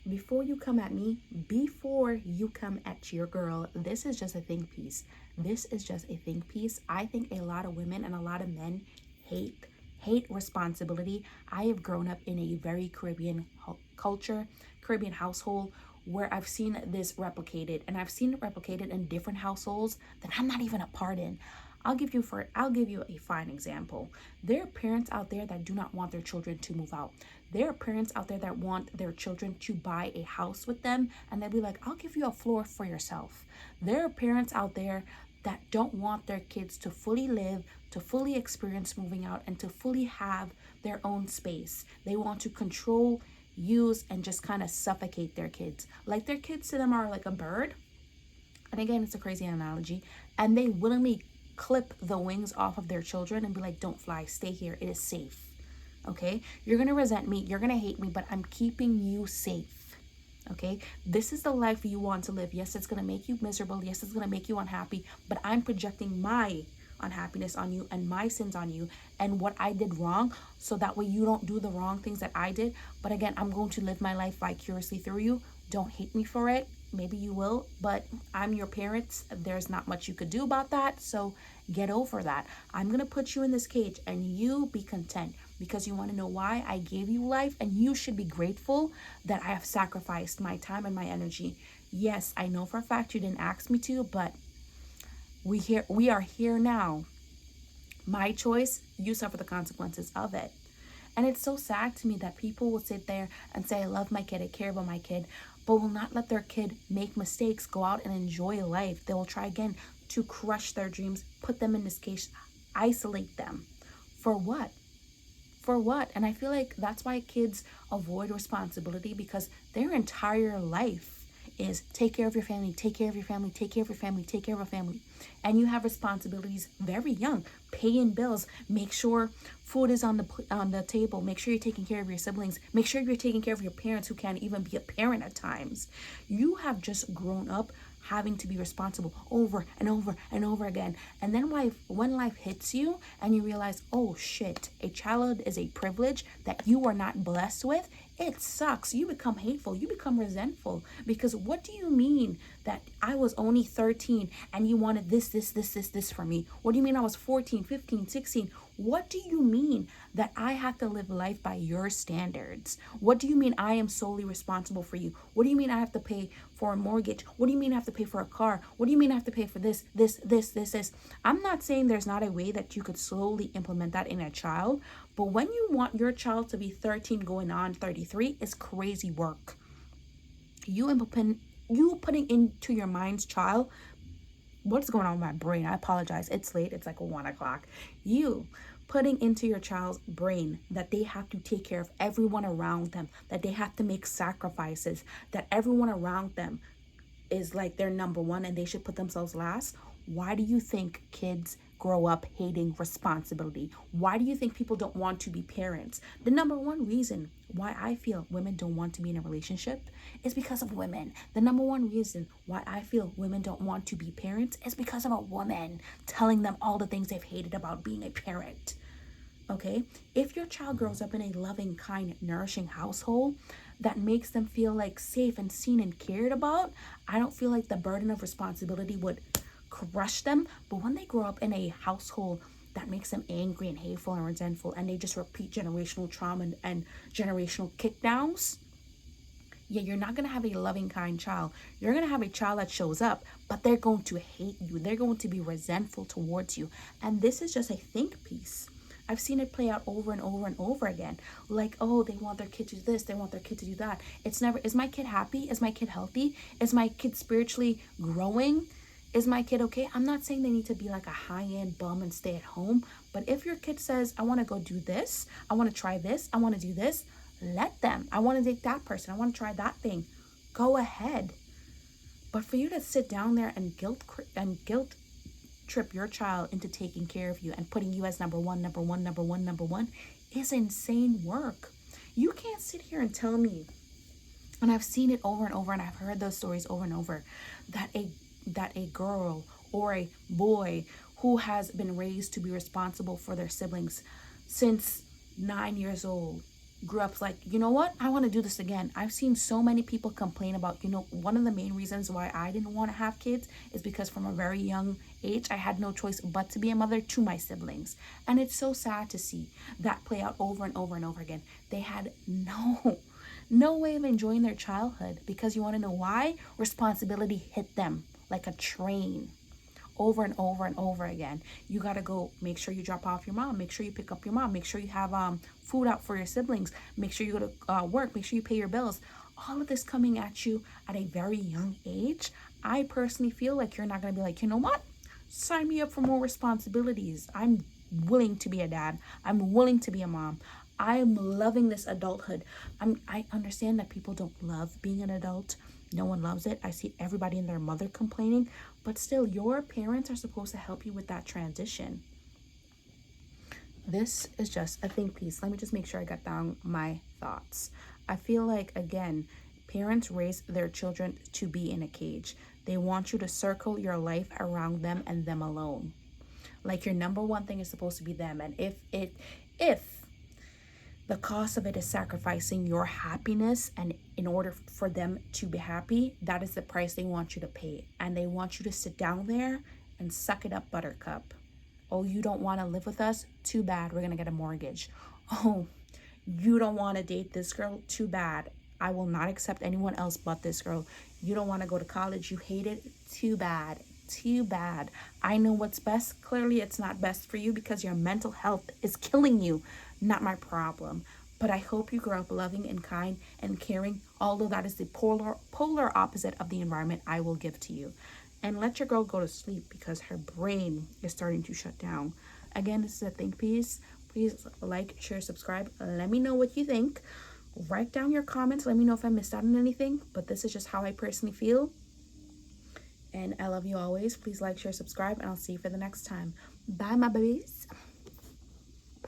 before you come at me, before you come at your girl, this is just a think piece. This is just a think piece. I think a lot of women and a lot of men hate hate responsibility. I have grown up in a very Caribbean culture, Caribbean household, where I've seen this replicated, and I've seen it replicated in different households that I'm not even a part in. I'll give you a fine example. There are parents out there that do not want their children to move out. There are parents out there that want their children to buy a house with them, and they'll be like, I'll give you a floor for yourself. There are parents out there that don't want their kids to fully live, to fully experience moving out, and to fully have their own space. They want to control, use, and just kind of suffocate their kids. Like their kids to them are like a bird. And again, it's a crazy analogy. And they willingly clip the wings off of their children and be like, don't fly, stay here, it is safe. Okay, you're gonna resent me, you're gonna hate me, but I'm keeping you safe. Okay, this is the life you want to live. Yes, it's gonna make you miserable. Yes, it's gonna make you unhappy, but I'm projecting my unhappiness on you and my sins on you and what I did wrong, so that way you don't do the wrong things that I did. But again, I'm going to live my life vicariously through you. Don't hate me for it. Maybe you will, but I'm your parents. There's not much you could do about that. So get over that. I'm going to put you in this cage and you be content, because you want to know why I gave you life, and you should be grateful that I have sacrificed my time and my energy. Yes, I know for a fact you didn't ask me to, but we are here now. My choice, you suffer the consequences of it. And it's so sad to me that people will sit there and say, I love my kid, I care about my kid, but will not let their kid make mistakes, go out and enjoy life. They will try again to crush their dreams, put them in this cage, isolate them. For what? For what? And I feel like that's why kids avoid responsibility, because their entire life is take care of your family, take care of your family, take care of your family, take care of a family. And you have responsibilities very young, paying bills, make sure food is on the table, make sure you're taking care of your siblings, make sure you're taking care of your parents who can't even be a parent at times. You have just grown up having to be responsible over and over and over again. And then when life hits you and you realize, oh shit, a childhood is a privilege that you are not blessed with, it sucks. You become hateful, you become resentful, because what do you mean that I was only 13 and you wanted this for me? What do you mean I was 14, 15, 16? What do you mean that I have to live life by your standards? What do you mean I am solely responsible for you? What do you mean I have to pay for a mortgage? What do you mean I have to pay for a car? What do you mean I have to pay for this? I'm not saying there's not a way that you could slowly implement that in a child, but when you want your child to be 13 going on 33 is crazy work. You putting into your mind's child, what's going on with my brain? I apologize. It's late. It's like 1 o'clock. You putting into your child's brain that they have to take care of everyone around them, that they have to make sacrifices, that everyone around them is like their number one and they should put themselves last. Why do you think kids grow up hating responsibility? Why do you think people don't want to be parents? The number one reason why I feel women don't want to be in a relationship is because of women. The number one reason why I feel women don't want to be parents is because of a woman telling them all the things they've hated about being a parent. Okay? If your child grows up in a loving, kind, nourishing household that makes them feel like safe and seen and cared about, I don't feel like the burden of responsibility would crush them. But when they grow up in a household that makes them angry and hateful and resentful, and they just repeat generational trauma and generational kickdowns, yeah, you're not going to have a loving, kind child. You're going to have a child that shows up, but they're going to hate you. They're going to be resentful towards you. And this is just a think piece. I've seen it play out over and over and over again. Like, oh, they want their kid to do this, they want their kid to do that. It's never, is my kid happy? Is my kid healthy? Is my kid spiritually growing? Is my kid okay? I'm not saying they need to be like a high-end bum and stay at home. But if your kid says, I want to go do this, I want to try this, I want to do this, let them. I want to date that person, I want to try that thing. Go ahead. But for you to sit down there and guilt trip your child into taking care of you and putting you as number one is insane work. You can't sit here and tell me, and I've seen it over and over, and I've heard those stories over and over, that a girl or a boy who has been raised to be responsible for their siblings since 9 years old, grew up like, you know what, I want to do this again. I've seen so many people complain about, one of the main reasons why I didn't want to have kids is because from a very young age I had no choice but to be a mother to my siblings. And it's so sad to see that play out over and over and over again. They had no way of enjoying their childhood, because you want to know why? Responsibility hit them like a train over and over and over again. You got to go make sure you drop off your mom, make sure you pick up your mom, make sure you have food out for your siblings, make sure you go to work, make sure you pay your bills. All of this coming at you at a very young age. I personally feel like you're not going to be like, you know what, sign me up for more responsibilities. I'm willing to be a dad, I'm willing to be a mom, I'm loving this adulthood. I understand that people don't love being an adult. No one loves it. I see everybody and their mother complaining, but still, your parents are supposed to help you with that transition. This is just a think piece. Let me just make sure I got down my thoughts. I feel like, again, parents raise their children to be in a cage. They want you to circle your life around them and them alone. Like, your number one thing is supposed to be them. And if the cost of it is sacrificing your happiness, and in order for them to be happy, that is the price they want you to pay. And they want you to sit down there and suck it up, buttercup. Oh, you don't want to live with us? Too bad, we're going to get a mortgage. Oh, you don't want to date this girl? Too bad, I will not accept anyone else but this girl. You don't want to go to college? You hate it? Too bad. Too bad. I know what's best. Clearly, it's not best for you because your mental health is killing you. Not my problem. But I hope you grow up loving and kind and caring, although that is the polar opposite of the environment I will give to you. And let your girl go to sleep because her brain is starting to shut down. Again, this is a think piece. Please like, share, subscribe. Let me know what you think. Write down your comments. Let me know if I missed out on anything. But this is just how I personally feel. And I love you always. Please like, share, subscribe, and I'll see you for the next time. Bye, my babies.